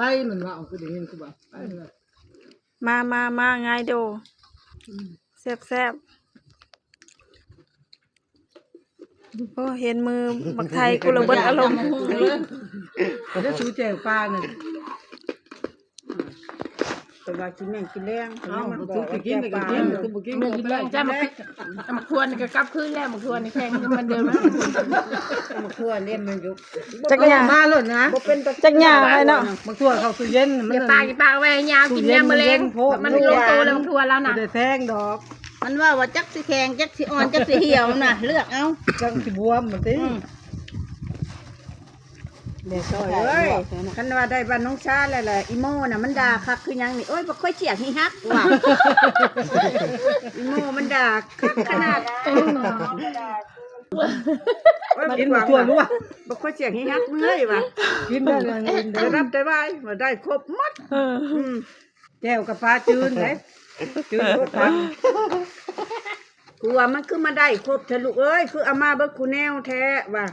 ไปมันว่าเอาคือเดี๋ยวนี้คือว่าไปเลย มาง่ายโดแซ่บโอ้เห็นมือบักไทยกูระเบิดอารมณ์ แล้วชูแจวปลาเนี่ย แต่ว่ากินแม่งกินแรงแต่ เอา มัน บ่ บ ทุ อก ก ว่า กิน แก้ ไป ป กิ ลาน คือบ่กิน เงินกินแรงจ้ามาควรก็กลับคืนแล้วมาควรนี่แข่งมันเดินมา มาทั่วเล่นมันยุบ จักหยา มาเลยนะ บ่เป็นตะ จักหยาไปเนาะ บางทั่วเข้าตู้เย็นมัน อย่าปากไว้ยาวกินแรงมะเร็งมันลงตัวแล้วมันทัวแล้ว บ่ นะ ได้แทงดอก มันว่าจักสิแข็งจักสิอ่อนจักสิเหี่ยวน่ะเลือกเอา จังสิบวมมันติ เด็กซอยเอ้ยคันว่าได้บ้านน้องชาแล้วแหละอีโม่น่ะมันด่าคักคือหยังนี่โอ้ยบ่ค่อยเจียกนี่ฮักว่ะอีโม่มันด่าคักขนาดโอ้ย กินหมดทั่วรู้ป่ะ บ่ค่อยเจียกนี่ฮักเมื่อยว่ะ กินได้เลยกินได้ ได้รับได้ไว้มาได้ครบหมด แก้วกับปลาจืนเลยจืนรสพัก กูว่ามันคือมาได้ครบเถอะลูกเอ้ยคือเอามาเบิกกูแนวแท้ว่ะ